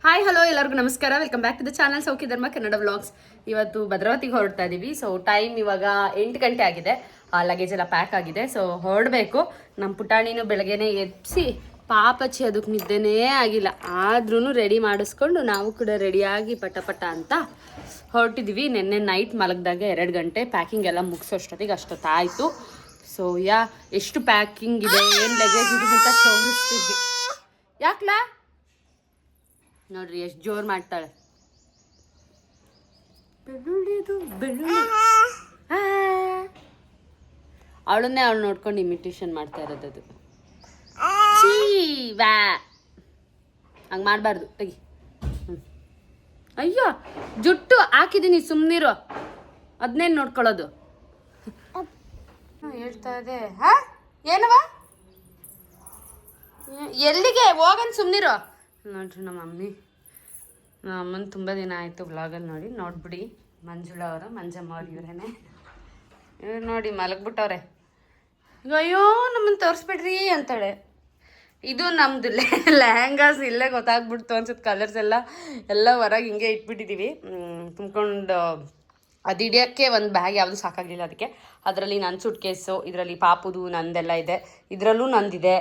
Hi hello ಎಲ್ಲರಿಗೂ ನಮಸ್ಕಾರ. Welcome back to the channel Saukhya Dharma Kannada vlogs. ಇವತ್ತು ಭದ್ರಾವತಿಗೆ ಹೊರಡ್ತಾ ಇದೀವಿ. ಸೊ ಟೈಮ್ ಇವಾಗ 8 ಗಂಟೆ ಆಗಿದೆ. ಲಗೇಜ್ ಎಲ್ಲ ಪ್ಯಾಕ್ ಆಗಿದೆ. ಸೊ ಹೊರಡಬೇಕು. ನಮ್ಮ ಪುಟಾಣಿನೂ ಬೆಳಗ್ಗೆನೆ ಎಬ್ಸಿ ಪಾಪಚ್ಚಿ ಅದಕ್ಕೆ ನಿದ್ದೆನೇ ಆಗಿಲ್ಲ. ಆದ್ರೂ ರೆಡಿ ಮಾಡಿಸ್ಕೊಂಡು ನಾವು ಕೂಡ ರೆಡಿಯಾಗಿ ಪಟ ಅಂತ ಹೊರಟಿದ್ದೀವಿ. ನಿನ್ನೆ ನೈಟ್ ಮಲಗಿದಾಗ 2 ಗಂಟೆ ಪ್ಯಾಕಿಂಗ್ ಎಲ್ಲ ಮುಗಿಸೋಷ್ಟೊತ್ತಿಗೆ ಅಷ್ಟೊತ್ತಾಯಿತು. ಸೊ ಎಷ್ಟು ಪ್ಯಾಕಿಂಗ್ ಇದೆ, ಏನು ಲಗೇಜ್ ಇದೆ ಅಂತ ತೋರಿಸ್ತೀವಿ. ಯಾಕ್ಲಾ ನೋಡ್ರಿ ಎಷ್ಟು ಜೋರು ಮಾಡ್ತಾಳೆ. ಅವಳನ್ನೇ ಅವಳು ನೋಡ್ಕೊಂಡು ಇಮಿಟೇಷನ್ ಮಾಡ್ತಾ ಇರೋದು. ವ್ಯಾ ಹಂಗೆ ಮಾಡಬಾರ್ದು, ತೆಗಿ. ಅಯ್ಯೋ ಜುಟ್ಟು ಹಾಕಿದ್ದೀನಿ, ಸುಮ್ಮನಿರೋ. ಅದನ್ನೇನು ನೋಡ್ಕೊಳ್ಳೋದು. ಹೇಳ್ತಾ ಇದೆ. ಏನವ, ಎಲ್ಲಿಗೆ ಹೋಗನ್, ಸುಮ್ಮನಿರೋ. ನೋಡ್ರಿ ನಮ್ಮ ಅಮ್ಮನ ತುಂಬ ದಿನ ಆಯಿತು ವ್ಲಾಗಲ್ಲಿ ನೋಡ್ಬಿಡಿ. ಮಂಜುಳಾ ಅವರು, ಮಂಜಮ್ಮ ಅವ್ರು ಇವರೇನೆ. ಇವ್ರು ನೋಡಿ ಮಲಗ್ಬಿಟ್ಟವ್ರೆ. ಅಯ್ಯೋ ನಮ್ಮನ್ನು ತೋರಿಸ್ಬಿಡ್ರಿ ಅಂತಾಳೆ. ಇದು ನಮ್ಮದು ಲೆಹಂಗಾಸ್ ಇಲ್ಲೇ ಗೊತ್ತಾಗ್ಬಿಡ್ತು ಅನ್ಸುತ್ತೆ. ಕಲರ್ಸ್ ಎಲ್ಲ ಹೊರಗೆ ಹಿಂಗೆ ಇಟ್ಬಿಟ್ಟಿದ್ದೀವಿ ತುಂಬ್ಕೊಂಡು. ಅದು ಹಿಡಿಯೋಕ್ಕೆ ಒಂದು ಬ್ಯಾಗ್ ಯಾವುದು ಸಾಕಾಗಲಿಲ್ಲ ಅದಕ್ಕೆ. ಅದರಲ್ಲಿ ನನ್ನ ಸೂಟ್ ಕೇಸು, ಇದರಲ್ಲಿ ಪಾಪುದು ನಂದೆಲ್ಲ ಇದೆ, ಇದರಲ್ಲೂ ನಂದಿದೆ,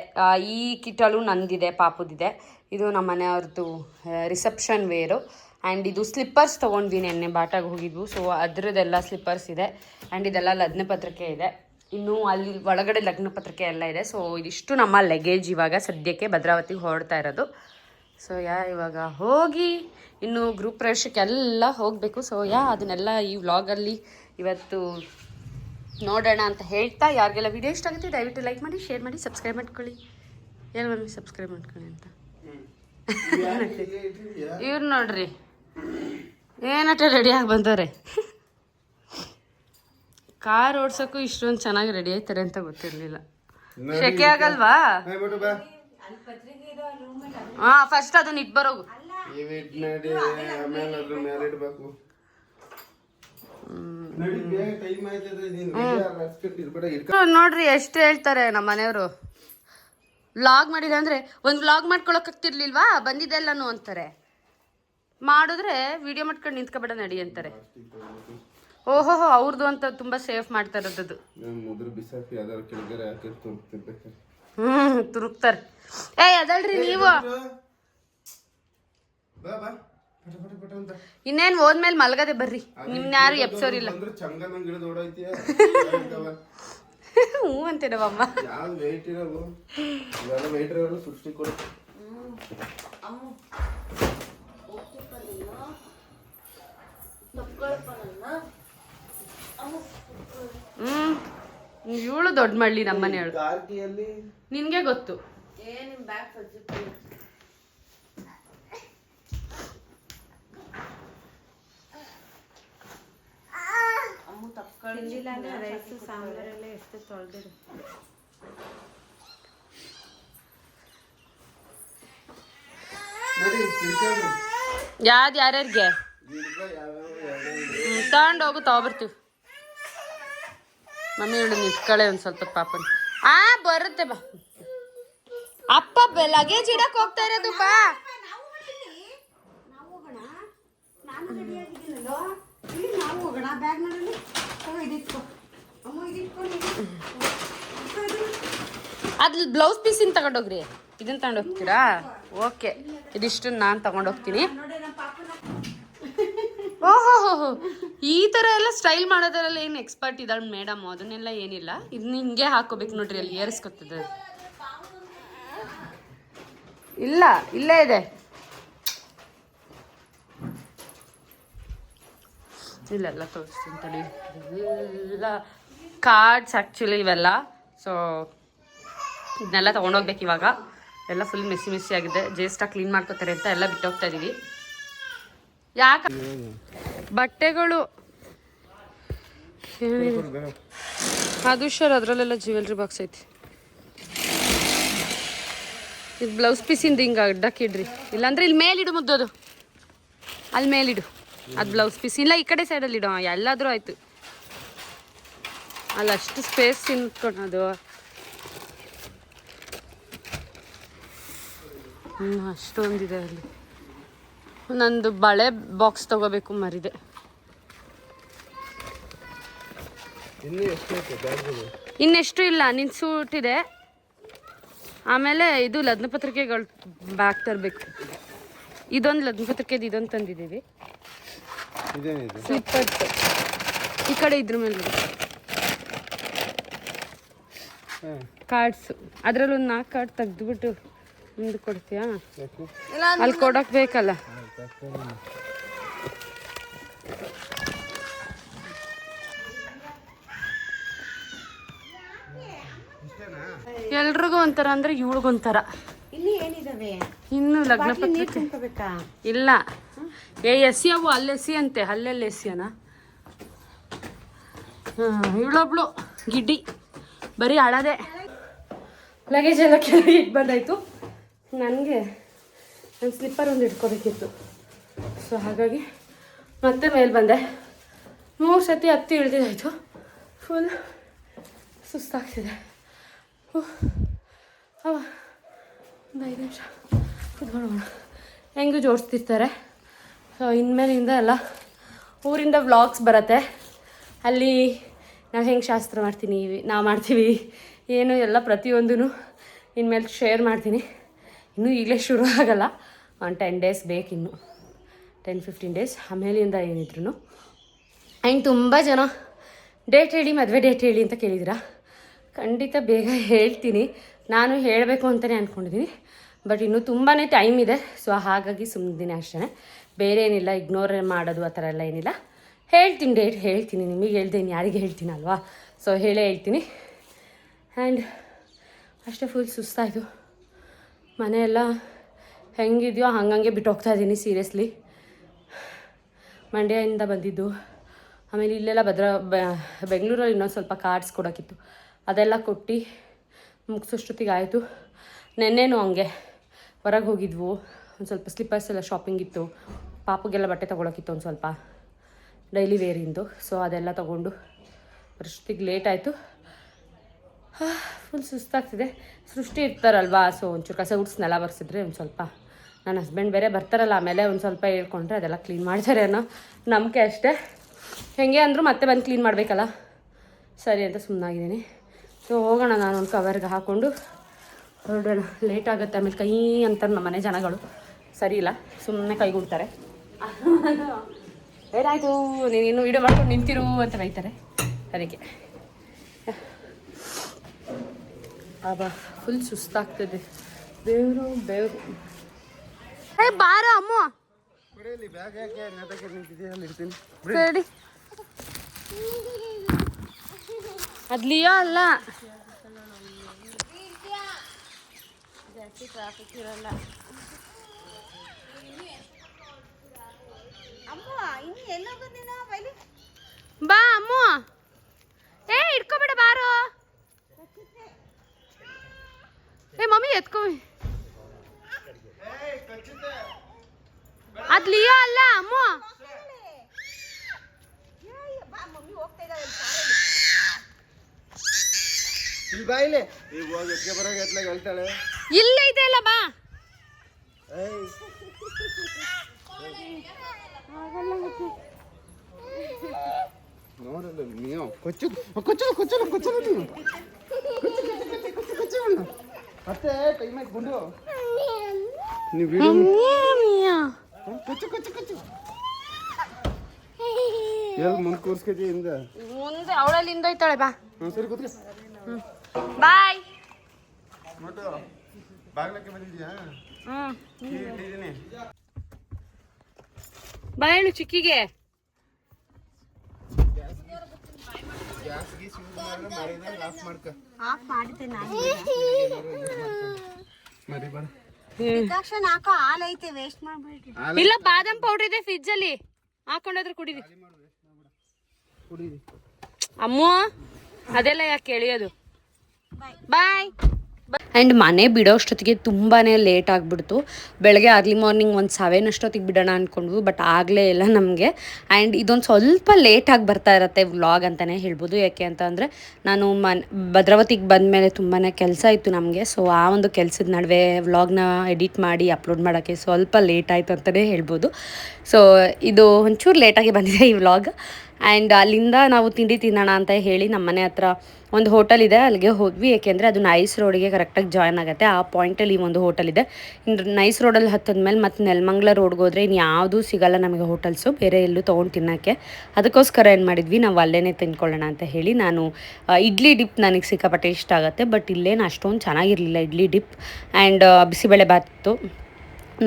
ಈ ಕಿಟ್ಟಲ್ಲೂ ನಂದಿದೆ, ಪಾಪುದಿದೆ. ಇದು ನಮ್ಮ ಮನೆಯವ್ರದ್ದು ರಿಸೆಪ್ಷನ್ ವೇರು. ಆ್ಯಂಡ್ ಇದು ಸ್ಲಿಪ್ಪರ್ಸ್ ತೊಗೊಂಡ್ವಿ, ನೆನ್ನೆ ಬಾಟಾಗೆ ಹೋಗಿದ್ವು. ಸೊ ಅದರದ್ದೆಲ್ಲ ಸ್ಲಿಪ್ಪರ್ಸ್ ಇದೆ. ಆ್ಯಂಡ್ ಇದೆಲ್ಲ ಲಗ್ನ ಪತ್ರಿಕೆ ಇದೆ. ಇನ್ನು ಅಲ್ಲಿ ಒಳಗಡೆ ಲಗ್ನ ಪತ್ರಿಕೆ ಎಲ್ಲ ಇದೆ. ಸೊ ಇದಿಷ್ಟು ನಮ್ಮ ಲಗೇಜ್ ಇವಾಗ ಸದ್ಯಕ್ಕೆ ಭದ್ರಾವತಿಗೆ ಹೊರಡ್ತಾ ಇರೋದು. ಸೊ ಇವಾಗ ಹೋಗಿ ಇನ್ನು ಗ್ರೂಪ್ ಪ್ರವೇಶಕ್ಕೆಲ್ಲ ಹೋಗಬೇಕು. ಸೊ ಅದನ್ನೆಲ್ಲ ಈ ವ್ಲಾಗಲ್ಲಿ ಇವತ್ತು ನೋಡೋಣ ಅಂತ ಹೇಳ್ತಾ, ಯಾರಿಗೆಲ್ಲ ವಿಡಿಯೋ ಇಷ್ಟ ಆಗುತ್ತೆ ದಯವಿಟ್ಟು ಲೈಕ್ ಮಾಡಿ, ಶೇರ್ ಮಾಡಿ, ಸಬ್ಸ್ಕ್ರೈಬ್ ಮಾಡ್ಕೊಳ್ಳಿ. ಏನು ಮಮ್ಮಿ ಸಬ್ಸ್ಕ್ರೈಬ್ ಮಾಡ್ಕೊಳ್ಳಿ ಅಂತ. ಇವ್ರು ನೋಡ್ರಿ ಏನಟ ರೆಡಿಯಾಗಿ ಬಂದವ್ರೆ. ಕಾರ್ ಓಡ್ಸೋಕ್ಕೂ ಇಷ್ಟೊಂದು ಚೆನ್ನಾಗಿ ರೆಡಿ ಆಯ್ತಾರೆ ಅಂತ ಗೊತ್ತಿರಲಿಲ್ಲ. ಶೆಕೆ ಆಗಲ್ವಾ? ಫಸ್ಟ್ ಅದನ್ನ ಇಟ್ಟು ಬರೋಗು. ನೋಡ್ರಿ ಎಷ್ಟು ಹೇಳ್ತಾರೆ ನಮ್ಮ ಮನೆಯವರು. ವ್ಲಾಗ್ ಮಾಡಿಲ್ಲ ಅಂದ್ರೆ ಒಂದು ವ್ಲಾಗ್ ಮಾಡ್ಕೊಳಕ್ ಆಗ್ತಿರ್ಲಿಲ್ವಾ, ಬಂದಿದ್ದೆಲ್ಲನು ಅಂತಾರೆ. ಮಾಡಿದ್ರೆ ವಿಡಿಯೋ ಮಾಡ್ಕೊಂಡು ನಿಂತ್ಕೊಬೇಡ ನಡಿ ಅಂತಾರೆ. ಓಹೋ ಅವ್ರದ್ದು ಅಂತ ತುಂಬಾ ಸೇಫ್ ಮಾಡ್ತಾ ಇರೋದು. ತುರುಕ್ತಾರೆ. ಅದಲ್ರಿ ನೀವು ಇನ್ನೇನು ಹೋದ್ಮೇಲೆ ಮಲಗದೆ ಬರ್ರಿ, ನಿಮ್ನ ಯಾರು ಎಪ್ಸೋರಿಲ್ಲ. ಹ್ಞೂ ಅಂತೇನವಮ್ಮ. ಇವಳು ದೊಡ್ಡ ಮಳ್ಳಿ ನಮ್ಮನೆ ಹೇಳು. ನಿನ್ಗೆ ಗೊತ್ತು. ಯಾರ್ಯಾರಿಗೆ ತಗೊಂಡೋಗು, ತಗೊಬರ್ತೀವಿ. ಮಮ್ಮಿ ಇವಳು ನಿಂತ್ಕಳೆ ಒಂದು ಸ್ವಲ್ಪ ಪಾಪನ. ಬರುತ್ತೆ ಬಾ. ಅಪ್ಪ ಲಗೇಜ್ ಇಡಕ್ ಹೋಗ್ತಾ ಇರೋದು ಬಾ. ಅದ್ ಬ್ಲೌಸ್ ಪೀಸಿನ ತಗೊಂಡೋಗ್ರಿ. ಇದನ್ನ ತಗೊಂಡೋಗ್ತೀರಾ? ಓಕೆ, ಇದಿಷ್ಟು ನಾನು ತಗೊಂಡೋಗ್ತೀನಿ. ಓಹೋ ಈ ಥರ ಎಲ್ಲ ಸ್ಟೈಲ್ ಮಾಡೋದ್ರಲ್ಲಿ ಏನು ಎಕ್ಸ್ಪರ್ಟ್ ಇದ್ದಾಳೆ ಮೇಡಮ್. ಅದನ್ನೆಲ್ಲ ಏನಿಲ್ಲ, ಇದನ್ನ ಹಿಂಗೆ ಹಾಕೋಬೇಕು ನೋಡ್ರಿ. ಅಲ್ಲಿ ಏರಿಸ್ಕೊತದೆ. ಇಲ್ಲ ಇಲ್ಲೇ ಇದೆ. ಇಲ್ಲೆಲ್ಲ ತೋರಿಸ್ತೀನಿ ತಡಿ. ಎಲ್ಲ ಕಾರ್ಡ್ಸ್ ಆ್ಯಕ್ಚುಲಿ ಇವೆಲ್ಲ. ಸೊ ಇದನ್ನೆಲ್ಲ ತೊಗೊಂಡೋಗ್ಬೇಕು ಇವಾಗ. ಎಲ್ಲ ಫುಲ್ ಮೆಸ್ಸಿ ಆಗಿದೆ. ಜೇಸ್ಟ ಕ್ಲೀನ್ ಮಾಡ್ಕೋತಾರೆ ಅಂತ ಎಲ್ಲ ಬಿಟ್ಟೋಗ್ತಾ ಇದೀವಿ. ಯಾಕೆ ಬಟ್ಟೆಗಳು ಅದು ಶರ್, ಅದರಲ್ಲೆಲ್ಲ ಜ್ಯುವೆಲ್ರಿ ಬಾಕ್ಸ್ ಐತಿ. ಇದು ಬ್ಲೌಸ್ ಪೀಸಿಂದ ಹಿಂಗೆ ಅಡ್ಡಕ್ಕಿಡ್ರಿ, ಇಲ್ಲಾಂದ್ರೆ ಇಲ್ಲಿ ಮೇಲಿಡು ಮುದ್ದೋದು. ಅಲ್ಲಿ ಮೇಲಿಡು, ಅದು ಬ್ಲೌಸ್ ಪೀಸ್. ಇಲ್ಲ ಈ ಕಡೆ ಸೈಡಲ್ಲಿ ಇಡು, ಎಲ್ಲಾದರೂ ಆಯಿತು. ಅಲ್ಲಿ ಅಷ್ಟು ಸ್ಪೇಸ್ ತಿನ್ಕೊಳೋದು. ಅಷ್ಟೊಂದಿದೆ ಅಲ್ಲಿ. ನಂದು ಬಳೆ ಬಾಕ್ಸ್ ತಗೋಬೇಕು ಮರಿದೆ. ಇನ್ನೆಷ್ಟು ಇಲ್ಲ, ನಿನ್ನ ಸೂಟ್ ಇದೆ. ಆಮೇಲೆ ಇದು ಲಗ್ನ ಪತ್ರಿಕೆಗಳು ಬ್ಯಾಗ್ ತರಬೇಕು. ಇದೊಂದು ಲಗ್ನ ಪತ್ರಿಕೆ, ಇದೊಂದು ತಂದಿದ್ದೀವಿ. ಸ್ಲಿಪ್ಪರ್ಸ್ ಈ ಕಡೆ ಇದ್ರ ಮೇಲೆ ಕಾರ್ಡ್ಸು. ಅದರಲ್ಲಿ ಒಂದು 4 ಕಾರ್ಡ್ ತೆಗೆದುಬಿಟ್ಟು ಮುಂದೆ ಕೊಡ್ತೀಯಾ? ಅಲ್ಲಿ ಕೊಡೋಕೆ ಬೇಕಲ್ಲ. ಎಲ್ರಿಗೂ ಒಂಥರ ಅಂದ್ರೆ ಇವಳಿಗೊಂಥರ. ಇಲ್ಲಿ ಏನಿದಾವೆ? ಇನ್ನು ಲಗ್ನ ಪತ್ರಿಕೆ ಇಲ್ಲ. ಎಸಿ ಅವು ಅಲ್ಲಿ ಎಸಿ ಅಂತೆ, ಅಲ್ಲೆಲ್ಲಿ ಎಸಿಯನ. ಇವಳೊಬ್ಳು ಗಿಡ್ಡಿ ಬರೀ ಹಳದೆ. ಲಗೇಜ್ ಎಲ್ಲ ಕೆಳಗೆ ಇಟ್ಟು ಬಂದಾಯ್ತು. ನನಗೆ ನನ್ನ ಸ್ಲಿಪ್ಪರ್ ಒಂದು ಇಟ್ಕೋಬೇಕಿತ್ತು. ಸೊ ಹಾಗಾಗಿ ಮತ್ತೆ ಮೇಲೆ ಬಂದೆ. 3 ಸತಿ ಹತ್ತಿ ಇಳ್ದಿದ್ದಾಯ್ತು. ಫುಲ್ ಸುಸ್ತಾಗ್ತಿದೆ. ಒಂದು 5 ನಿಮಿಷ ಕುತ್ಕೊಳ್ಳೋಣ. ಹೆಂಗೂ ಜೋಡಿಸ್ತಿರ್ತಾರೆ. ಸೊ ಇನ್ಮೇಲಿಂದ ಎಲ್ಲ ಊರಿಂದ ವ್ಲಾಗ್ಸ್ ಬರುತ್ತೆ. ಅಲ್ಲಿ ನಾವು ಹೆಂಗೆ ಶಾಸ್ತ್ರ ಮಾಡ್ತೀವಿ ಏನು ಎಲ್ಲ ಪ್ರತಿಯೊಂದೂ ಇನ್ಮೇಲೆ ಶೇರ್ ಮಾಡ್ತೀನಿ. ಇನ್ನೂ ಈಗಲೇ ಶುರು ಆಗಲ್ಲ, ಒಂದು 10 ಡೇಸ್ ಬೇಕಿನ್ನು, 10-15 ಡೇಸ್. ಆಮೇಲಿಂದ ಏನಿದ್ರು ಆ್ಯಂಡ್ ತುಂಬ ಜನ ಡೇಟ್ ಹೇಳಿ, ಮದುವೆ ಡೇಟ್ ಹೇಳಿ ಅಂತ ಕೇಳಿದ್ದೀರಾ. ಖಂಡಿತ ಬೇಗ ಹೇಳ್ತೀನಿ. ನಾನು ಹೇಳಬೇಕು ಅಂತಲೇ ಅಂದ್ಕೊಂಡಿದ್ದೀನಿ, ಬಟ್ ಇನ್ನೂ ತುಂಬಾ ಟೈಮ್ ಇದೆ. ಸೊ ಹಾಗಾಗಿ ಸುಮ್ಮನೆ ಅಷ್ಟೇ, ಬೇರೆ ಏನಿಲ್ಲ. ಇಗ್ನೋರ್ ಮಾಡೋದು ಆ ಥರ ಎಲ್ಲ ಏನಿಲ್ಲ. ಹೇಳ್ತೀನಿ, ಡೇಟ್ ಹೇಳ್ತೀನಿ. ನಿಮಗೆ ಹೇಳ್ತೀನಿ, ಯಾರಿಗೆ ಹೇಳ್ತೀನಲ್ವಾ. ಸೊ ಹೇಳೇ ಹೇಳ್ತೀನಿ. ಆ್ಯಂಡ್ ಅಷ್ಟೇ, ಫುಲ್ ಸುಸ್ತಾಯಿತು. ಮನೆಯೆಲ್ಲ ಹೆಂಗಿದೆಯೋ ಹಂಗಂಗೆ ಬಿಟ್ಟು ಹೋಗ್ತಾ ಇದ್ದೀನಿ. ಸೀರಿಯಸ್ಲಿ ಮಂಡ್ಯದಿಂದ ಬಂದಿದ್ದು. ಆಮೇಲೆ ಇಲ್ಲೆಲ್ಲ ಬೆಂಗಳೂರಲ್ಲಿ ಇನ್ನೊಂದು ಸ್ವಲ್ಪ ಕಾರ್ಡ್ಸ್ ಕೊಡೋಕ್ಕಿತ್ತು, ಅದೆಲ್ಲ ಕೊಟ್ಟು ಮುಗಿಸೋಷ್ಟೊತ್ತಿಗೆ ಆಯಿತು. ನೆನ್ನೆನೂ ಹಂಗೆ ಹೊರಗೆ ಹೋಗಿದ್ವು. ಒಂದು ಸ್ವಲ್ಪ ಸ್ಲಿಪ್ಪರ್ಸ್ ಎಲ್ಲ ಶಾಪಿಂಗ್ ಇತ್ತು. ಪಾಪಗೆಲ್ಲ ಬಟ್ಟೆ ತೊಗೊಳಕ್ಕಿತ್ತು ಒಂದು ಸ್ವಲ್ಪ ಡೈಲಿ ವೇರಿಂದು. ಸೊ ಅದೆಲ್ಲ ತೊಗೊಂಡು ಅಷ್ಟೊತ್ತಿಗೆ ಲೇಟ್ ಆಯಿತು. ಫುಲ್ ಸುಸ್ತಾಗ್ತಿದೆ. ಸೃಷ್ಟಿ ಇರ್ತಾರಲ್ವಾ, ಸೊ ಒಂಚೂರು ಕಸ ಗುಡಿಸ್ನೆಲ್ಲ ಬರ್ಸಿದ್ರೆ ಒಂದು ಸ್ವಲ್ಪ, ನನ್ನ ಹಸ್ಬೆಂಡ್ ಬೇರೆ ಬರ್ತಾರಲ್ಲ, ಆಮೇಲೆ ಒಂದು ಸ್ವಲ್ಪ ಹೇಳ್ಕೊಂಡ್ರೆ ಅದೆಲ್ಲ ಕ್ಲೀನ್ ಮಾಡ್ತಾರೆ ಅನ್ನೋ ನಂಬಿಕೆ ಅಷ್ಟೇ. ಹೆಂಗೆ ಅಂದರೂ ಮತ್ತೆ ಬಂದು ಕ್ಲೀನ್ ಮಾಡಬೇಕಲ್ಲ, ಸರಿ ಅಂತ ಸುಮ್ಮನಾಗಿದ್ದೀನಿ. ಸೊ ಹೋಗೋಣ, ನಾನು ಒಂದು ಕವರ್ಗೆ ಹಾಕ್ಕೊಂಡು ಹೊರಡೋಣ. ಲೇಟ್ ಆಗುತ್ತೆ. ಆಮೇಲೆ ಕೈ ಅಂತಾರೆ ನಮ್ಮ ಮನೆ ಜನಗಳು, ಸರಿ ಇಲ್ಲ, ಸುಮ್ಮನೆ ಕೈಗೂಡ್ತಾರೆ. ಏನಾಯಿತು ನೀನು ವೀಡಿಯೋ ಮಾಡ್ಕೊಂಡು ನಿಂತಿರು ಅಂತ ಬೈತಾರೆ. ಅದಕ್ಕೆ ಫುಲ್ ಸುಸ್ತಾಗ್ತದೆ. ಬೇವರು ಬಾರೋ ಅಮ್ಮ, ಸರಿ ಅದ್ಲಿಯೋ ಅಲ್ಲ, ಜಾಸ್ತಿ ಟ್ರಾಫಿಕ್ ಇರಲ್ಲ. ಬಾ ಅಮ್ಮ, ಇಟ್ಕೋಬೇಡ ಬಾರೋ. ಮಮ್ಮಿ ಎತ್ಕೊ, ಅದ್ ಲಿಯೋ ಅಲ್ಲ ಅಮ್ಮ. ಇಲ್ಲ ಇದೆ ಅಲ್ಲ, ಬಾ. ನೋಡಲ್ಲ ನೀವು ಕೊಚ್ಚಲು ನೀವು ಮತ್ತೆ ಟೈಮ್ ಆಯ್ತು ಗುಂಡು. ನೀವು ಕೊಚ್ಚು ಎಲ್ಲಿ ಮುಂದೆ ಕೂರ್ಸ್ಕತಿ ಇಂದ ಮುಂದೆ ಅವಳಲ್ಲಿ ಹಿಂದೋಯ್ತಾಳೆ. ಬಾ. ಸರಿ ಕೂತ್ಕ. ಬಾಯ್. ಬಾಗ್ಲಕ್ಕೆ ಬಂದಿದ್ಯಾ? ಬಾ ಹೇಳು ಚಿಕ್ಕಿಗೆ. ಇಲ್ಲ, ಬಾದಾಮ್ ಪೌಡರ್ ಇದೆ ಫ್ರಿಜ್ ಅಲ್ಲಿ, ಹಾಕೊಂಡಾದ್ರೆ ಕುಡೀರಿ. ಅಮ್ಮ ಅದೆಲ್ಲ ಯಾಕೆ ಕೇಳಿಯೋದು. ಬಾಯ್. ಆ್ಯಂಡ್ ಮನೆ ಬಿಡೋಷ್ಟೊತ್ತಿಗೆ ತುಂಬಾ ಲೇಟ್ ಆಗಿಬಿಡ್ತು. ಬೆಳಗ್ಗೆ ಅರ್ಲಿ ಮಾರ್ನಿಂಗ್ ಒಂದು 7 ಅಷ್ಟೊತ್ತಿಗೆ ಬಿಡೋಣ ಅಂದ್ಕೊಂಡ್ವು, ಬಟ್ ಆಗಲೇ ಇಲ್ಲ ನಮಗೆ. ಆ್ಯಂಡ್ ಇದೊಂದು ಸ್ವಲ್ಪ ಲೇಟಾಗಿ ಬರ್ತಾ ಇರುತ್ತೆ ವ್ಲಾಗ್ ಅಂತಲೇ ಹೇಳ್ಬೋದು. ಯಾಕೆ ಅಂತ ಅಂದರೆ ನಾನು ಭದ್ರಾವತಿಗೆ ಬಂದಮೇಲೆ ತುಂಬಾ ಕೆಲಸ ಇತ್ತು ನಮಗೆ. ಸೊ ಆ ಒಂದು ಕೆಲಸದ ನಡುವೆ ವ್ಲಾಗ್ನ ಎಡಿಟ್ ಮಾಡಿ ಅಪ್ಲೋಡ್ ಮಾಡೋಕ್ಕೆ ಸ್ವಲ್ಪ ಲೇಟ್ ಆಯಿತು ಅಂತಲೇ ಹೇಳ್ಬೋದು. ಸೊ ಇದು ಒಂಚೂರು ಲೇಟಾಗಿ ಬಂದಿದೆ ಈ ವ್ಲಾಗ್. ಆ್ಯಂಡ್ ಅಲ್ಲಿಂದ ನಾವು ತಿಂಡಿ ತಿನ್ನೋಣ ಅಂತ ಹೇಳಿ ನಮ್ಮ ಮನೆ ಹತ್ರ ಒಂದು ಹೋಟೆಲ್ ಇದೆ, ಅಲ್ಲಿಗೆ ಹೋದ್ವಿ. ಏಕೆಂದರೆ ಅದು ನೈಸ್ ರೋಡಿಗೆ ಕರೆಕ್ಟಾಗಿ ಜಾಯ್ನ್ ಆಗುತ್ತೆ. ಆ ಪಾಯಿಂಟಲ್ಲಿ ಈ ಒಂದು ಹೋಟೆಲ್ ಇದೆ. ಇನ್ನು ನೈಸ್ ರೋಡಲ್ಲಿ ಹತ್ತಿದ್ಮೇಲೆ ಮತ್ತೆ ನೆಲಮಂಗಲ ರೋಡ್ಗೆ ಹೋದರೆ ಇನ್ನು ಯಾವುದೂ ಸಿಗೋಲ್ಲ ನಮಗೆ ಹೋಟೆಲ್ಸು, ಬೇರೆ ಎಲ್ಲೂ ತೊಗೊಂಡು ತಿನ್ನೋಕ್ಕೆ. ಅದಕ್ಕೋಸ್ಕರ ಏನು ಮಾಡಿದ್ವಿ, ನಾವು ಅಲ್ಲೇ ತಿಂದ್ಕೊಳ್ಳೋಣ ಅಂತ ಹೇಳಿ ನಾನು ಇಡ್ಲಿ ಡಿಪ್ ನನಗೆ ಸಿಕ್ಕಾಪಟ್ಟೆ ಇಷ್ಟ ಆಗುತ್ತೆ. ಬಟ್ ಇಲ್ಲೇನು ಅಷ್ಟೊಂದು ಚೆನ್ನಾಗಿರಲಿಲ್ಲ ಇಡ್ಲಿ ಡಿಪ್. ಆ್ಯಂಡ್ ಬಿಸಿಬೇಳೆ ಬಾತು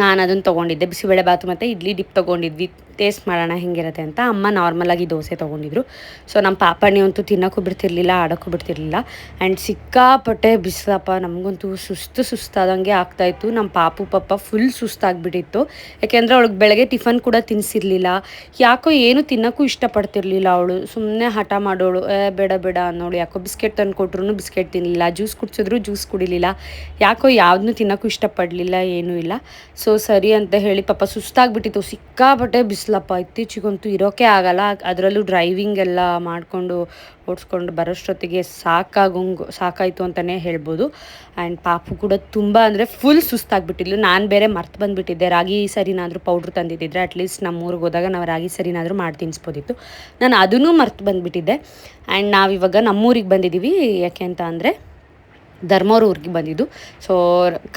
ನಾನು ಅದನ್ನು ತೊಗೊಂಡಿದ್ದೆ. ಬಿಸಿಬೇಳೆ ಬಾತು ಮತ್ತು ಇಡ್ಲಿ ಡಿಪ್ ತೊಗೊಂಡಿದ್ವಿ, ಟೇಸ್ಟ್ ಮಾಡೋಣ ಹೆಂಗಿರುತ್ತೆ ಅಂತ. ಅಮ್ಮ ನಾರ್ಮಲಾಗಿ ದೋಸೆ ತೊಗೊಂಡಿದ್ರು. ಸೊ ನಮ್ಮ ಪಾಪಣಿ ಅಂತೂ ತಿನ್ನೋಕ್ಕೂ ಬಿಡ್ತಿರ್ಲಿಲ್ಲ, ಆಡೋಕ್ಕೂ ಬಿಡ್ತಿರ್ಲಿಲ್ಲ. ಆ್ಯಂಡ್ ಸಿಕ್ಕಾಪಟ್ಟೆ ಬಿಸಿಲಪ್ಪ, ನಮಗಂತೂ ಸುಸ್ತಾದಂಗೆ ಆಗ್ತಾಯಿತ್ತು. ನಮ್ಮ ಪಾಪ ಫುಲ್ ಸುಸ್ತಾಗಿಬಿಟ್ಟಿತ್ತು. ಯಾಕೆಂದರೆ ಅವಳಿಗೆ ಬೆಳಗ್ಗೆ ಟಿಫನ್ ಕೂಡ ತಿನ್ನಿಸಿರ್ಲಿಲ್ಲ. ಯಾಕೋ ಏನು ತಿನ್ನೋಕ್ಕೂ ಇಷ್ಟಪಡ್ತಿರ್ಲಿಲ್ಲ ಅವಳು. ಸುಮ್ಮನೆ ಹಠ ಮಾಡೋಳು, ಬೇಡ ಬೇಡ ಅನ್ನೋಳು. ಯಾಕೋ ಬಿಸ್ಕೆಟ್ ತಂದು ಕೊಟ್ರು ಬಿಸ್ಕೆಟ್ ತಿನ್ನಲಿಲ್ಲ, ಜ್ಯೂಸ್ ಕುಡಿಸಿದ್ರು ಜ್ಯೂಸ್ ಕುಡಿಲಿಲ್ಲ. ಯಾಕೋ ಯಾವುದನ್ನೂ ತಿನ್ನೋಕ್ಕೂ ಇಷ್ಟಪಡಲಿಲ್ಲ, ಏನೂ ಇಲ್ಲ. ಸೊ ಸರಿ ಅಂತ ಹೇಳಿ ಪಾಪ ಸುಸ್ತಾಗಿಬಿಟ್ಟಿತ್ತು. ಸಿಕ್ಕಾಪಟ್ಟೆ ಬಿಸಿಲಪ್ಪ, ಇತ್ತೀಚೆಗಂತೂ ಇರೋಕ್ಕೆ ಆಗಲ್ಲ. ಅದರಲ್ಲೂ ಡ್ರೈವಿಂಗ್ ಎಲ್ಲ ಮಾಡಿಕೊಂಡು ಓಡಿಸ್ಕೊಂಡು ಬರೋಷ್ಟೊತ್ತಿಗೆ ಸಾಕಾಯಿತು ಅಂತಲೇ ಹೇಳ್ಬೋದು. ಆ್ಯಂಡ್ ಪಾಪು ಕೂಡ ತುಂಬ ಅಂದರೆ ಫುಲ್ ಸುಸ್ತಾಗಿಬಿಟ್ಟಿದ್ಲು. ನಾನು ಬೇರೆ ಮರ್ತು ಬಂದುಬಿಟ್ಟಿದ್ದೆ. ರಾಗಿ ಸರಿನಾದರೂ ಪೌಡ್ರ್ ತಂದಿದ್ದಿದ್ರೆ ಅಟ್ಲೀಸ್ಟ್ ನಮ್ಮ ಊರಿಗೆ ಹೋದಾಗ ನಾವು ರಾಗಿ ಸರಿನಾದರೂ ಮಾಡಿ ತಿನ್ನಿಸ್ಬೋದಿತ್ತು. ನಾನು ಅದನ್ನೂ ಮರ್ತು ಬಂದುಬಿಟ್ಟಿದ್ದೆ. ಆ್ಯಂಡ್ ನಾವಿವಾಗ ನಮ್ಮೂರಿಗೆ ಬಂದಿದ್ದೀವಿ. ಯಾಕೆ ಅಂತ ಅಂದರೆ ಧರ್ಮವ್ರ ಊರಿಗೆ ಬಂದಿದ್ದು. ಸೊ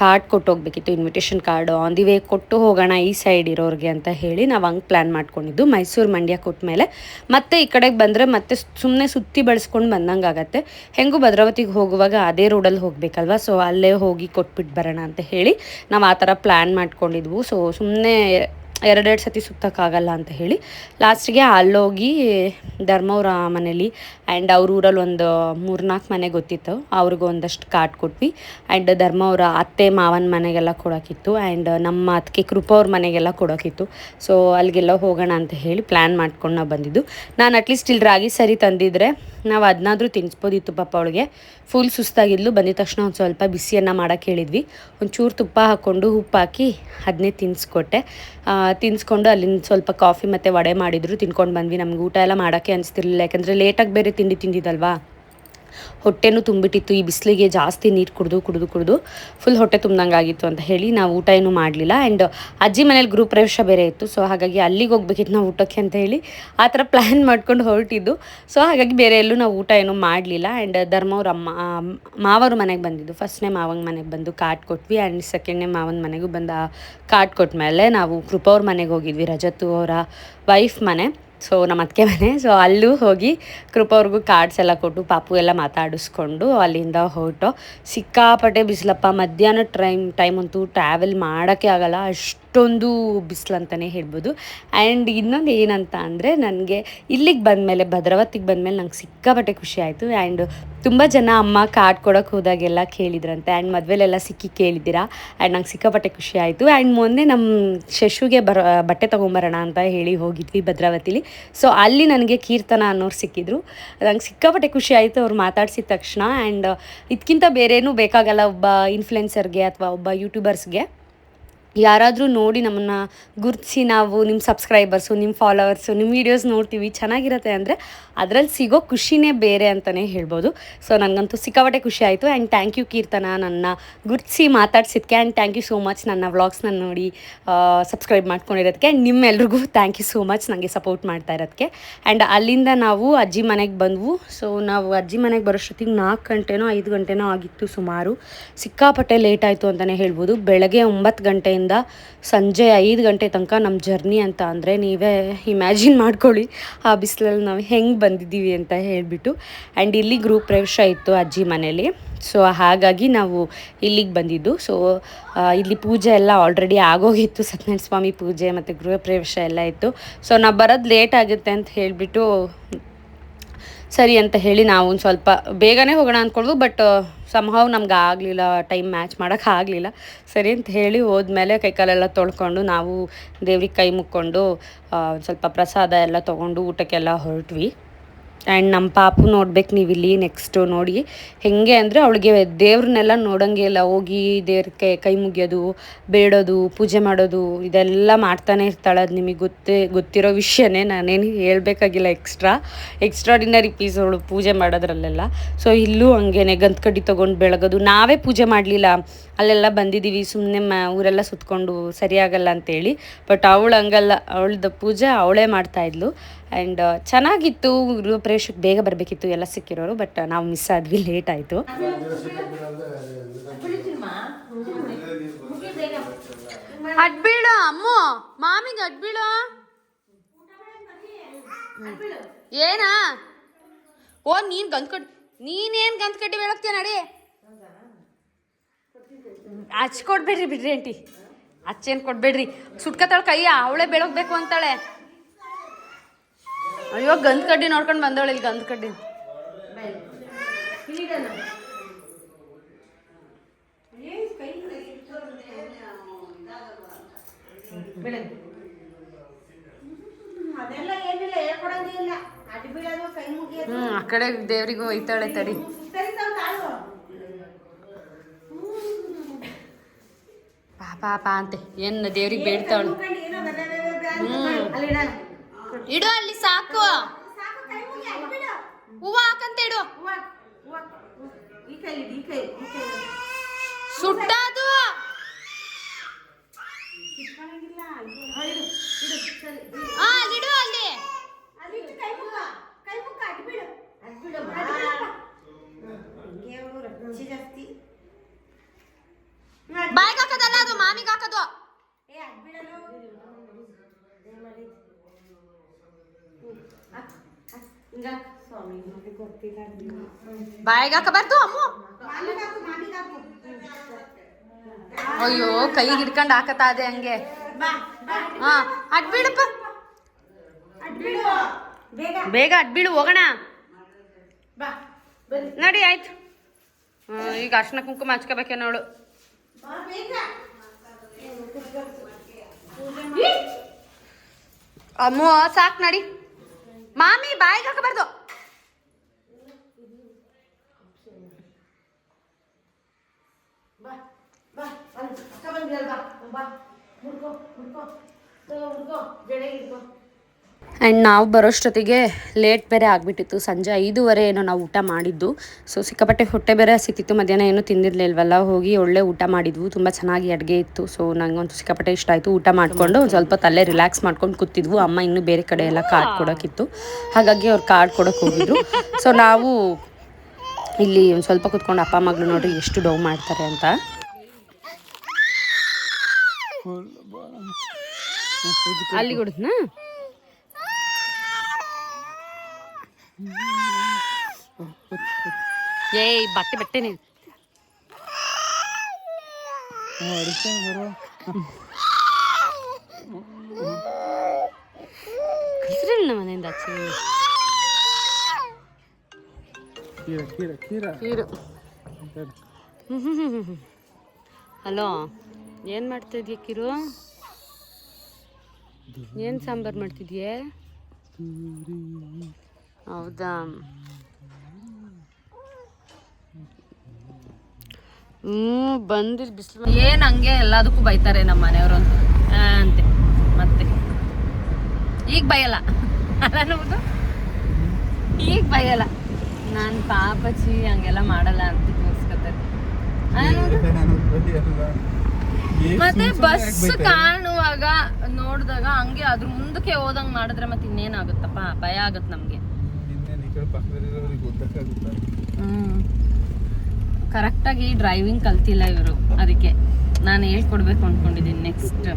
ಕಾರ್ಡ್ ಕೊಟ್ಟು ಹೋಗ್ಬೇಕಿತ್ತು, invitation card on the way ಕೊಟ್ಟು ಹೋಗೋಣ ಈ ಸೈಡ್ ಇರೋರಿಗೆ ಅಂತ ಹೇಳಿ ನಾವು ಹಂಗೆ ಪ್ಲ್ಯಾನ್ ಮಾಡ್ಕೊಂಡಿದ್ದು. ಮೈಸೂರು ಮಂಡ್ಯ ಕೊಟ್ಟ ಮೇಲೆ ಮತ್ತೆ ಈ ಕಡೆಗೆ ಬಂದರೆ ಮತ್ತೆ ಸುಮ್ಮನೆ ಸುತ್ತಿ ಬೆಳೆಸ್ಕೊಂಡು ಬಂದಂಗೆ ಆಗುತ್ತೆ. ಹೆಂಗೂ ಭದ್ರಾವತಿಗೆ ಹೋಗುವಾಗ ಅದೇ ರೋಡಲ್ಲಿ ಹೋಗಬೇಕಲ್ವ. ಸೊ ಅಲ್ಲೇ ಹೋಗಿ ಕೊಟ್ಬಿಟ್ಟು ಬರೋಣ ಅಂತ ಹೇಳಿ ನಾವು ಆ ಥರ ಪ್ಲ್ಯಾನ್ ಮಾಡ್ಕೊಂಡಿದ್ವು. ಸೊ ಸುಮ್ಮನೆ ಎರಡೆರಡು ಸತಿ ಸುತ್ತಕ್ಕಾಗಲ್ಲ ಅಂತ ಹೇಳಿ ಲಾಸ್ಟಿಗೆ ಅಲ್ಲೋಗಿ ಧರ್ಮವ್ರ ಮನೇಲಿ ಆ್ಯಂಡ್ ಅವ್ರ ಊರಲ್ಲಿ ಒಂದು 3-4 ಮನೆ ಗೊತ್ತಿತ್ತು, ಅವ್ರಿಗೆ ಒಂದಷ್ಟು ಕಾರ್ಡ್ ಕೊಟ್ವಿ. ಆ್ಯಂಡ್ ಧರ್ಮವ್ರ ಅತ್ತೆ ಮಾವನ ಮನೆಗೆಲ್ಲ ಕೊಡೋಕ್ಕಿತ್ತು. ಆ್ಯಂಡ್ ನಮ್ಮ ಅದಕ್ಕೆ ಕೃಪವ್ರ ಮನೆಗೆಲ್ಲ ಕೊಡೋಕ್ಕಿತ್ತು. ಸೊ ಅಲ್ಲಿಗೆಲ್ಲ ಹೋಗೋಣ ಅಂತ ಹೇಳಿ ಪ್ಲ್ಯಾನ್ ಮಾಡ್ಕೊಂಡು ನಾವು ಬಂದಿದ್ದು. ನಾನು ಅಟ್ಲೀಸ್ಟ್ ಇಲ್ಲಿ ರಾಗಿ ಸರಿ ತಂದಿದ್ರೆ ನಾವು ಅದನ್ನಾದರೂ ತಿನ್ನಿಸ್ಬೋದಿತ್ತು. ಪಾಪ ಅವಳಿಗೆ ಫುಲ್ ಸುಸ್ತಾಗಿದ್ಲು. ಬಂದಿದ ತಕ್ಷಣ ಒಂದು ಸ್ವಲ್ಪ ಬಿಸಿಯನ್ನು ಮಾಡೋಕ್ಕೆ ಹೇಳಿದ್ವಿ. ಒಂಚೂರು ತುಪ್ಪ ಹಾಕ್ಕೊಂಡು ಉಪ್ಪು ಹಾಕಿ ಅದನ್ನೇ ತಿನ್ನಿಸ್ಕೊಟ್ಟೆ. ತಿನ್ನಿಸ್ಕೊಂಡು ಅಲ್ಲಿಂದ ಸ್ವಲ್ಪ ಕಾಫಿ ಮತ್ತು ವಡೆ ಮಾಡಿದ್ರು, ತಿನ್ಕೊಂಡು ಬಂದ್ವಿ. ನಮ್ಗೆ ಊಟ ಎಲ್ಲ ಮಾಡೋಕ್ಕೆ ಅನಿಸ್ತಿರ್ಲಿಲ್ಲ, ಯಾಕಂದರೆ ಲೇಟಾಗಿ ಬೇರೆ ತಿಂಡಿ ತಿಂದಿದ್ದಲ್ವಾ. ಹೊಟ್ಟೆನೂ ತುಂಬಿಟ್ಟಿತ್ತು. ಈ ಬಿಸಿಲಿಗೆ ಜಾಸ್ತಿ ನೀರು ಕುಡಿದು ಫುಲ್ ಹೊಟ್ಟೆ ತುಂಬ್ದಂಗೆ ಆಗಿತ್ತು ಅಂತ ಹೇಳಿ ನಾವು ಊಟ ಏನೂ ಮಾಡಲಿಲ್ಲ. ಆ್ಯಂಡ್ ಅಜ್ಜಿ ಮನೇಲಿ ಗೃಹ ಪ್ರವೇಶ ಬೇರೆ ಇತ್ತು. ಸೊ ಹಾಗಾಗಿ ಅಲ್ಲಿಗೆ ಹೋಗ್ಬೇಕಿತ್ತು ನಾವು ಊಟಕ್ಕೆ ಅಂತ ಹೇಳಿ ಆ ಥರ ಪ್ಲ್ಯಾನ್ ಮಾಡ್ಕೊಂಡು ಹೊರಟಿದ್ದು. ಸೊ ಹಾಗಾಗಿ ಬೇರೆ ಎಲ್ಲೂ ನಾವು ಊಟ ಏನೂ ಮಾಡಲಿಲ್ಲ. ಆ್ಯಂಡ್ ಧರ್ಮವ್ರ ಮಾವರ ಮನೆಗೆ ಬಂದಿದ್ದು. ಫಸ್ಟ್ನೇ ಮಾವನ ಮನೆಗೆ ಬಂದು ಕಾರ್ಡ್ ಕೊಟ್ವಿ. ಆ್ಯಂಡ್ ಸೆಕೆಂಡ್ನೇ ಮಾವನ ಮನೆಗೂ ಬಂದು ಕಾರ್ಡ್ ಕೊಟ್ಮೇಲೆ ನಾವು ಕೃಪವ್ರ ಮನೆಗೆ ಹೋಗಿದ್ವಿ, ರಜತು ಅವರ ವೈಫ್ ಮನೆ. ಸೊ ನಮ್ಮ ಅತ್ತಿಗೆ ಮನೆ. ಸೊ ಅಲ್ಲೂ ಹೋಗಿ ಕೃಪವ್ರಿಗೂ ಕಾರ್ಡ್ಸ್ ಎಲ್ಲ ಕೊಟ್ಟು ಪಾಪು ಎಲ್ಲ ಮಾತಾಡಿಸ್ಕೊಂಡು ಅಲ್ಲಿಂದ ಹೊರಟು. ಸಿಕ್ಕಾಪಟ್ಟೆ ಬಿಸಿಲಪ್ಪ, ಮಧ್ಯಾಹ್ನ ಟೈಮ್ ಅಂತೂ ಟ್ರಾವೆಲ್ ಮಾಡೋಕ್ಕೆ ಆಗಲ್ಲ, ಅಷ್ಟೊಂದು ಬಿಸಿಲು ಅಂತಲೇ ಹೇಳ್ಬೋದು. ಆ್ಯಂಡ್ ಇನ್ನೊಂದು ಏನಂತ ಅಂದರೆ ನನಗೆ ಇಲ್ಲಿಗೆ ಬಂದಮೇಲೆ ಭದ್ರಾವತಿಗೆ ಬಂದಮೇಲೆ ನಂಗೆ ಸಿಕ್ಕಾಪಟ್ಟೆ ಖುಷಿ ಆಯಿತು. ಆ್ಯಂಡ್ ತುಂಬ ಜನ ಅಮ್ಮ ಕಾರ್ಡ್ ಕೊಡೋಕ್ಕೆ ಹೋದಾಗೆಲ್ಲ ಕೇಳಿದ್ರಂತೆ. ಆ್ಯಂಡ್ ಮದುವೆಲೆಲ್ಲ ಸಿಕ್ಕಿ ಕೇಳಿದ್ದೀರಾ. ಆ್ಯಂಡ್ ನಂಗೆ ಸಿಕ್ಕಾಪಟ್ಟೆ ಖುಷಿ ಆಯಿತು. ಆ್ಯಂಡ್ ಮೊನ್ನೆ ನಮ್ಮ ಶಶುಗೆ ಬಟ್ಟೆ ತೊಗೊಂಬರೋಣ ಅಂತ ಹೇಳಿ ಹೋಗಿದ್ವಿ ಭದ್ರಾವತಿಲಿ. ಸೊ ಅಲ್ಲಿ ನನಗೆ ಕೀರ್ತನ ಅನ್ನೋರು ಸಿಕ್ಕಿದ್ರು. ನಂಗೆ ಸಿಕ್ಕಾಪಟ್ಟೆ ಖುಷಿ ಆಯಿತು ಅವ್ರು ಮಾತಾಡ್ಸಿದ ತಕ್ಷಣ. ಆ್ಯಂಡ್ ಇದಕ್ಕಿಂತ ಬೇರೇನೂ ಬೇಕಾಗಲ್ಲ ಒಬ್ಬ ಇನ್ಫ್ಲುಯೆನ್ಸರ್ಗೆ ಅಥವಾ ಒಬ್ಬ ಯೂಟ್ಯೂಬರ್ಸ್ಗೆ. ಯಾರಾದರೂ ನೋಡಿ ನಮ್ಮನ್ನು ಗುರುತಿಸಿ ನಾವು ನಿಮ್ಮ ಸಬ್ಸ್ಕ್ರೈಬರ್ಸು, ನಿಮ್ಮ ಫಾಲೋವರ್ಸು, ನಿಮ್ಮ ವೀಡಿಯೋಸ್ ನೋಡ್ತೀವಿ ಚೆನ್ನಾಗಿರುತ್ತೆ ಅಂದರೆ ಅದರಲ್ಲಿ ಸಿಗೋ ಖುಷಿನೇ ಬೇರೆ ಅಂತಲೇ ಹೇಳ್ಬೋದು. ಸೊ ನನಗಂತೂ ಸಿಕ್ಕಾಪಟ್ಟೆ ಖುಷಿ ಆಯಿತು. ಆ್ಯಂಡ್ ಥ್ಯಾಂಕ್ ಯು ಕೀರ್ತನ, ನನ್ನ ಗುರುತಿಸಿ ಮಾತಾಡ್ಸಿದ್ದಕ್ಕೆ. And thank you so much ನನ್ನ ವ್ಲಾಗ್ಸ್ನ ನೋಡಿ ಸಬ್ಸ್ಕ್ರೈಬ್ ಮಾಡ್ಕೊಂಡಿರೋದಕ್ಕೆ. ಆ್ಯಂಡ್ ನಿಮ್ಮೆಲ್ರಿಗೂ ಥ್ಯಾಂಕ್ ಯು ಸೋ ಮಚ್ ನನಗೆ ಸಪೋರ್ಟ್ ಮಾಡ್ತಾ ಇರೋದಕ್ಕೆ. ಆ್ಯಂಡ್ ಅಲ್ಲಿಂದ ನಾವು ಅಜ್ಜಿ ಮನೆಗೆ ಬಂದವು. ಸೊ ನಾವು ಅಜ್ಜಿ ಮನೆಗೆ ಬರೋಷ್ಟೊತ್ತಿಗೆ 4 ಗಂಟೆನೋ 5 ಗಂಟೆನೋ ಆಗಿತ್ತು ಸುಮಾರು. ಸಿಕ್ಕಾಪಟ್ಟೆ ಲೇಟ್ ಆಯಿತು ಅಂತಲೇ ಹೇಳ್ಬೋದು. ಬೆಳಗ್ಗೆ 9 ಗಂಟೆಯಿಂದ ಸಂಜೆ 5 ಗಂಟೆ ತನಕ ನಮ್ಮ ಜರ್ನಿ ಅಂತ ಅಂದರೆ ನೀವೇ ಇಮ್ಯಾಜಿನ್ ಮಾಡ್ಕೊಳ್ಳಿ ಆ ಬಿಸಿಲಲ್ಲಿ ನಾವು ಹೆಂಗೆ ಬಂದಿದ್ದೀವಿ ಅಂತ ಹೇಳಿಬಿಟ್ಟು. ಆ್ಯಂಡ್ ಇಲ್ಲಿ ಗೃಹ ಪ್ರವೇಶ ಇತ್ತು ಅಜ್ಜಿ ಮನೇಲಿ. ಸೊ ಹಾಗಾಗಿ ನಾವು ಇಲ್ಲಿಗೆ ಬಂದಿದ್ದು. ಸೊ ಇಲ್ಲಿ ಪೂಜೆ ಎಲ್ಲ ಆಲ್ರೆಡಿ ಆಗೋಗಿತ್ತು, ಸತ್ಯನಾರಾಯಣ ಸ್ವಾಮಿ ಪೂಜೆ ಮತ್ತು ಗೃಹ ಪ್ರವೇಶ ಎಲ್ಲ ಇತ್ತು. ಸೊ ನಾವು ಬರೋದು ಲೇಟ್ ಆಗುತ್ತೆ ಅಂತ ಹೇಳಿಬಿಟ್ಟು ಸರಿ ಅಂತ ಹೇಳಿ ನಾವು ಒಂದು ಸ್ವಲ್ಪ ಬೇಗನೆ ಹೋಗೋಣ ಅಂದ್ಕೊಂಡ್ವು. ಬಟ್ ಸಂಹಾವ್ ನಮ್ಗೆ ಆಗಲಿಲ್ಲ, ಟೈಮ್ ಮ್ಯಾಚ್ ಮಾಡೋಕ್ಕಾಗಲಿಲ್ಲ. ಸರಿ ಅಂತ ಹೇಳಿ ಹೋದ್ಮೇಲೆ ಕೈಕಾಲೆಲ್ಲ ತೊಳ್ಕೊಂಡು ನಾವು ದೇವ್ರಿಗೆ ಕೈ ಮುಕ್ಕೊಂಡು ಸ್ವಲ್ಪ ಪ್ರಸಾದ ಎಲ್ಲ ತೊಗೊಂಡು ಊಟಕ್ಕೆಲ್ಲ ಹೊರಟ್ವಿ. ಆ್ಯಂಡ್ ನಮ್ಮ ಪಾಪು ನೋಡ್ಬೇಕು ನೀವು ಇಲ್ಲಿ ನೆಕ್ಸ್ಟು ನೋಡಿ ಹೆಂಗೆ ಅಂದರೆ ಅವಳಿಗೆ ದೇವ್ರನ್ನೆಲ್ಲ ನೋಡೋಂಗೆ ಇಲ್ಲ, ಹೋಗಿ ದೇವ್ರಿಗೆ ಕೈ ಮುಗಿಯೋದು, ಬೇಡೋದು, ಪೂಜೆ ಮಾಡೋದು ಇದೆಲ್ಲ ಮಾಡ್ತಾನೆ ಇರ್ತಾಳೆ. ಅದು ನಿಮಗೆ ಗೊತ್ತಿರೋ ವಿಷಯನೇ, ನಾನೇನು ಹೇಳಬೇಕಾಗಿಲ್ಲ. ಎಕ್ಸ್ಟ್ರಾಡಿನರಿ ಪೀಸ್ ಅವಳು ಪೂಜೆ ಮಾಡೋದ್ರಲ್ಲೆಲ್ಲ. ಸೊ ಇಲ್ಲೂ ಹಂಗೇನೆ ಗಂಧು ಕಡ್ಡಿ ತೊಗೊಂಡು ಬೆಳಗೋದು. ನಾವೇ ಪೂಜೆ ಮಾಡಲಿಲ್ಲ, ಅಲ್ಲೆಲ್ಲ ಬಂದಿದ್ದೀವಿ ಸುಮ್ಮನೆ ಊರೆಲ್ಲ ಸುತ್ಕೊಂಡು ಸರಿಯಾಗಲ್ಲ ಅಂತೇಳಿ. ಬಟ್ ಅವಳು ಹಂಗಲ್ಲ, ಅವಳದ್ದು ಪೂಜೆ ಅವಳೇ ಮಾಡ್ತಾಯಿದ್ಲು. ಆ್ಯಂಡ್ ಚೆನ್ನಾಗಿತ್ತು. ಗೃಹಪ್ರವೇಶಕ್ಕೆ ಬೇಗ ಬರಬೇಕಿತ್ತು ಎಲ್ಲ ಸಿಕ್ಕಿರೋರು, ಬಟ್ ನಾವು ಮಿಸ್ ಆದ್ವಿ, ಲೇಟ್ ಆಯಿತು. ಅಡ್ಬೀಳು ಅಮ್ಮು, ಮಾಮಿಗೆ ಅಡ್ಬೀಳು. ಏನಾ ಓ ನೀನು ನೀನೇನು ಗಂಧು ಕಡ್ಡಿ ಬೆಳಗ್ತೀಯ ನಡಿ. ಕೊಡ್ಬೇಡ್ರಿ ಬಿಡ್ರಿ ಆಂಟಿ, ಅಚ್ಚೇನು ಕೊಡ್ಬೇಡ್ರಿ. ಸುಟ್ಕತ್ತಾಳೆ ಕೈಯ, ಅವಳೇ ಬೆಳಗ್ಬೇಕು ಅಂತಾಳೆ. ಅಯ್ಯೋ ಗಂಧು ಕಡ್ಡಿ ನೋಡ್ಕೊಂಡು ಬಂದವಳು ಇಲ್ಲಿ. ಗಂಧು ಕಡ್ಡಿ ಆ ಕಡೆ ದೇವ್ರಿಗೂ ಒಯ್ತಾಳೆ ತಡಿ. ಪಾಪ ಅಂತೆ ಏನು ದೇವ್ರಿಗೆ ಬೇಡ್ತಾವಳು. ಇಡು ಅಲ್ಲಿ ಸಾಕು, ಹೂವು ಹಾಕಂತ ಇಡು. ಸುಟ್ಟದು ಇಡು ಅಲ್ಲಿ. ಬಾಯಿಗೆ ಹಾಕೋದಲ್ಲ, ಅದು ಮಾಮಿಗೆ ಹಾಕೋದು. ಬಾಯಿಗೆ ಹಾಕಬಾರ್ದು ಅಮ್ಮು. ಅಯ್ಯೋ ಕೈಗೆ ಹಿಡ್ಕೊಂಡು ಹಾಕತಾ ಅದೇ ಹಂಗೆ. ಹಾ ಅಡ್ಬಿಡಪ್ಪ, ಬೇಗ ಅಡ್ಬಿಡು, ಹೋಗೋಣ ನಡಿ. ಆಯ್ತು, ಈಗ ಅರ್ಶಿನ ಕುಂಕುಮ ಹಚ್ಕೋಬೇಕೇನೋ ಅವಳು. ಅಮ್ಮು ಸಾಕು ನಡಿ. ಮಾಮಿ ಬಾಯಿಗೆ ಹಾಕಬಾರ್ದು. ಆ್ಯಂಡ್ ನಾವು ಬರೋಷ್ಟೊತ್ತಿಗೆ ಲೇಟ್ ಬೇರೆ ಆಗಿಬಿಟ್ಟಿತ್ತು. ಸಂಜೆ 5:30 ಏನೋ ನಾವು ಊಟ ಮಾಡಿದ್ದು. ಸೊ ಸಿಕ್ಕಾಪಟ್ಟೆ ಹೊಟ್ಟೆ ಬೇರೆ ಹಸಿತಿತ್ತು. ಮಧ್ಯಾಹ್ನ ಏನೂ ತಿಂದಿರಲಿಲ್ವಲ್ಲ, ಹೋಗಿ ಒಳ್ಳೆ ಊಟ ಮಾಡಿದ್ವು. ತುಂಬ ಚೆನ್ನಾಗಿ ಅಡುಗೆ ಇತ್ತು. ಸೊ ನನಗಂತೂ ಸಿಕ್ಕಾಪಟ್ಟೆ ಇಷ್ಟ ಆಯಿತು. ಊಟ ಮಾಡಿಕೊಂಡು ಒಂದು ಸ್ವಲ್ಪ ತಲೆ ರಿಲ್ಯಾಕ್ಸ್ ಮಾಡ್ಕೊಂಡು ಕೂತಿದ್ವು. ಅಮ್ಮ ಇನ್ನೂ ಬೇರೆ ಕಡೆ ಎಲ್ಲ ಕಾರ್ಡ್ ಕೊಡೋಕ್ಕಿತ್ತು, ಹಾಗಾಗಿ ಅವ್ರು ಕಾರ್ಡ್ ಕೊಡೋಕೆ ಹೋಗಿದ್ರು. ಸೊ ನಾವು ಇಲ್ಲಿ ಒಂದು ಸ್ವಲ್ಪ ಕೂತ್ಕೊಂಡು ಅಪ್ಪ ಮಗಳು ನೋಡ್ರಿ ಎಷ್ಟು ಡೌ ಮಾಡ್ತಾರೆ ಅಂತ. ಅಲ್ಲಿ ಕೊಡುತ್ನಾ ಏಯ್ ಬಟ್ಟೆನೆ ಮನೆಯಿಂದ ಹಲೋ, ಏನು ಮಾಡ್ತಿದ್ಯ ಕಿರು? ಏನು ಸಾಂಬಾರು ಮಾಡ್ತಿದ್ಯೆ? ಹೌದಾ, ಬಂದಿರ್ ಬಿಸಿಲು ಏನು ಹಂಗೆ ಎಲ್ಲದಕ್ಕೂ ಬೈತಾರೆ ನಮ್ಮ ಮನೆಯವರು ಅಂತೆ. ಮತ್ತೆ ಈಗ ಬೈಯಲ್ಲ ಅಲ್ಲ ನೋಡು, ಈಗ ಬೈಯಲ್ಲ. ನಾನು ಪಾಪಚ್ಚಿ ಹಂಗೆಲ್ಲ ಮಾಡಲ್ಲ ಅಂತ ತೋರಿಸ್ಕೊತಾರೆ. ಮತ್ತೆ ಬಸ್ ಕಾಣುವಾಗ ನೋಡಿದಾಗ ಹಂಗೆ ಅದ್ರ ಮುಂದಕ್ಕೆ ಹೋದಂಗೆ ಮಾಡಿದ್ರೆ ಮತ್ತೆ ಇನ್ನೇನಾಗುತ್ತಪ್ಪ, ಭಯ ಆಗುತ್ತೆ ನಮಗೆ. ಕರೆಕ್ಟಾಗಿ ಡ್ರೈವಿಂಗ್ ಕಲ್ತಿಲ್ಲ ಇವರು, ಅದಕ್ಕೆ ನಾನು ಹೇಳ್ಕೊಡ್ಬೇಕು ಅಂದ್ಕೊಂಡಿದ್ದೀನಿ. ನೆಕ್ಸ್ಟ್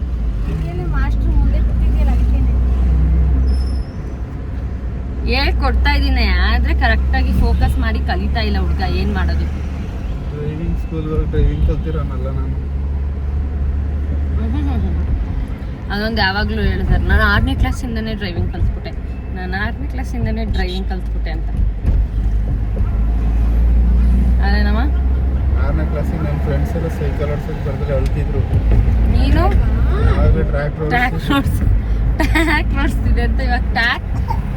ಹೇಳ್ಕೊಡ್ತಾ ಇದ್ದೀನಿ, ಆದರೆ ಕರೆಕ್ಟಾಗಿ ಫೋಕಸ್ ಮಾಡಿ ಕಲಿತಾ ಇಲ್ಲ ಹುಡುಗ. ಏನು ಮಾಡೋದು? ಡ್ರೈವಿಂಗ್ ಸ್ಕೂಲ್ ಡ್ರೈವಿಂಗ್ ಕಲ್ತಿರೋನಲ್ಲ ನಾನು. ಅದೊಂದು ಯಾವಾಗಲೂ ಹೇಳ್ತಾರೆ, ನಾನು 6ನೇ ಕ್ಲಾಸಿಂದನೇ ಡ್ರೈವಿಂಗ್ ಕಲ್ತ್ಬಿಟ್ಟೆ ಅಂತ. ಅದೇನಮ್ಮ 6ನೇ ಕ್ಲಾಸಿಗೆ ನನ್ನ ಫ್ರೆಂಡ್ಸ್ ಎಲ್ಲ ಸೈಕಲ್ ಓಡಿಸೋಕೆ ಬರ್ದಲ್ಲಿ ಅಳ್ತಿದ್ರು. ನೀನು ಟ್ರ್ಯಾಕ್ ಓಡಿಸ್ತಿದೆ ಅಂತ. ಇವಾಗ ಟ್ರ್ಯಾಕ್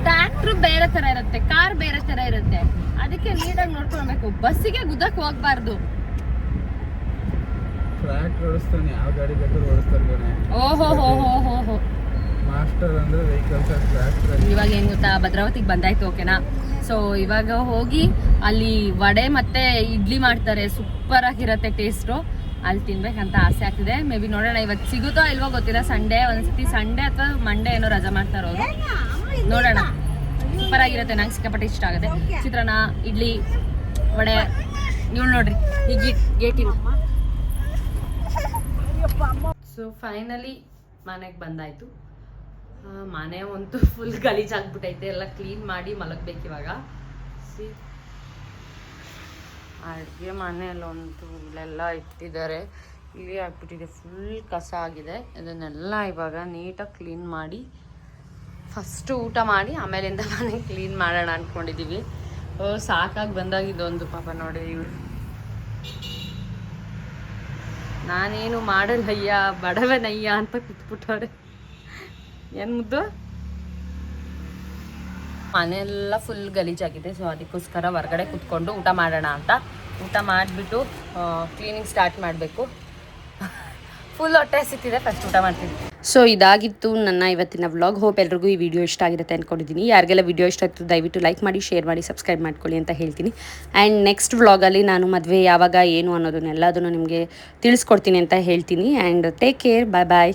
ಟ್ರ್ಯಾಕ್ಟ್ರು ಬೇರೆ ತರ ಇರುತ್ತೆ, ಕಾರ್ ಬೇರೆ ತರ ಇರುತ್ತೆ. ಅದಕ್ಕೆ ನೀಟಾಗಿ ನೋಡ್ಕೊಳ್ಬೇಕು. ಬಸ್ಸಿಗೆ ಗುದ್ದಕ್ಕೆ ಹೋಗ್ಬಾರ್ದು. ಟ್ರ್ಯಾಕ್ಟರ್ ಓಡಿಸ್ತಾನೆ, ಯಾವ ಗಾಡಿ ಬೇಕಾದ್ರೂ ಓಡಿಸ್ತಾರೆ ಕಣೆ. ಓಹೋ ಹೋ ಹೋ ಹೋ ಹೋ. ಮಾಸ್ಟರ್ ಅಂದ್ರೆ ವೆಹಿಕಲ್ಸ್ ಟ್ರ್ಯಾಕ್ಟರ್. ಇವಾಗ ಏನ್ ಗೊತ್ತಾ, ಭದ್ರಾವತಿಗೆ ಬಂದಾಯ್ತು, ಓಕೆನಾ. ಸೊ ಇವಾಗ ಹೋಗಿ ಅಲ್ಲಿ ವಡೆ ಮತ್ತೆ ಇಡ್ಲಿ ಮಾಡ್ತಾರೆ, ಸೂಪರ್ ಆಗಿರತ್ತೆ ಟೇಸ್ಟು. ಅಲ್ಲಿ ತಿನ್ಬೇಕಂತ ಆಸೆ ಆಗ್ತಿದೆ. ಮೇ ಬಿ ನೋಡೋಣ ಇವತ್ತು ಸಿಗುತ್ತೋ ಇಲ್ವೋ ಗೊತ್ತಿಲ್ಲ. ಸಂಡೇ ಒಂದ್ಸತಿ ಸಂಡೇ ಅಥವಾ ಮಂಡೇ ಏನೋ ರಜಾ ಮಾಡ್ತಾರೋ ಅವರು, ನೋಡೋಣ. ಸೂಪರ್ ಆಗಿರುತ್ತೆ, ನಂಗೆ ಸಿಕ್ಕಾಪಟ್ಟೆ ಇಷ್ಟ ಆಗುತ್ತೆ. ಚಿತ್ರಾನ್ನ, ಇಡ್ಲಿ, ವಡೆ. ನೀವು ನೋಡ್ರಿ ಈ ಗೇಟಿನ. ಸೊ ಫೈನಲಿ ಮನೆಗೆ ಬಂದಾಯ್ತು. ಮನೆ ಅಂತೂ ಫುಲ್ ಗಲೀಜಾಗ್ಬಿಟ್ಟೈತೆ. ಎಲ್ಲ ಕ್ಲೀನ್ ಮಾಡಿ ಮಲಗಬೇಕು ಇವಾಗ. ಅಡುಗೆ ಮನೆಯಲ್ಲಂತೂ ಇಲ್ಲೆಲ್ಲ ಇಟ್ಟಿದ್ದಾರೆ, ಇಲ್ಲಿ ಆಗ್ಬಿಟ್ಟಿದೆ, ಫುಲ್ ಕಸ ಆಗಿದೆ. ಇದನ್ನೆಲ್ಲ ಇವಾಗ ನೀಟಾಗಿ ಕ್ಲೀನ್ ಮಾಡಿ ಫಸ್ಟು ಊಟ ಮಾಡಿ ಆಮೇಲಿಂದ ಮನೆ ಕ್ಲೀನ್ ಮಾಡೋಣ ಅಂದ್ಕೊಂಡಿದ್ದೀವಿ. ಸಾಕಾಗಿ ಬಂದಾಗ ಇದೊಂದು ಪಾಪ ನೋಡಿ ಇವರು. ನಾನೇನು ಮಾಡಲ್ಲಯ್ಯ ಬಡವನಯ್ಯ ಅಂತ ಕೂತ್ಬಿಟ್ಟವ್ರೆ. ಏನು ಮುದ್ದು, ಮನೆಯೆಲ್ಲ ಫುಲ್ ಗಲೀಜಾಗಿದೆ. ಸೊ ಅದಕ್ಕೋಸ್ಕರ ಹೊರಗಡೆ ಕೂತ್ಕೊಂಡು ಊಟ ಮಾಡೋಣ ಅಂತ. ಊಟ ಮಾಡಿಬಿಟ್ಟು ಕ್ಲೀನಿಂಗ್ ಸ್ಟಾರ್ಟ್ ಮಾಡಬೇಕು. ಫುಲ್ ಹೊಟ್ಟೆ ಹಸಿತಿದೆ, ಫಸ್ಟ್ ಊಟ ಮಾಡ್ತೀನಿ. ಸೊ ಇದಾಗಿತ್ತು ನನ್ನ ಇವತ್ತಿನ ವ್ಲಾಗ್. ಹೋಪ್ ಎಲ್ರಿಗೂ ಈ ವಿಡಿಯೋ ಇಷ್ಟ ಆಗಿರುತ್ತೆ ಅಂದ್ಕೊಂಡಿದ್ದೀನಿ. ಯಾರಿಗೆಲ್ಲ ವಿಡಿಯೋ ಇಷ್ಟ ಆಯಿತು ದಯವಿಟ್ಟು ಲೈಕ್ ಮಾಡಿ, ಶೇರ್ ಮಾಡಿ, ಸಬ್ಸ್ಕ್ರೈಬ್ ಮಾಡ್ಕೊಳ್ಳಿ ಅಂತ ಹೇಳ್ತೀನಿ. ಆ್ಯಂಡ್ ನೆಕ್ಸ್ಟ್ ವ್ಲಾಗಲ್ಲಿ ನಾನು ಮದುವೆ ಯಾವಾಗ ಏನು ಅನ್ನೋದನ್ನೆಲ್ಲದನ್ನು ನಿಮಗೆ ತಿಳಿಸ್ಕೊಡ್ತೀನಿ ಅಂತ ಹೇಳ್ತೀನಿ. And take care, bye bye.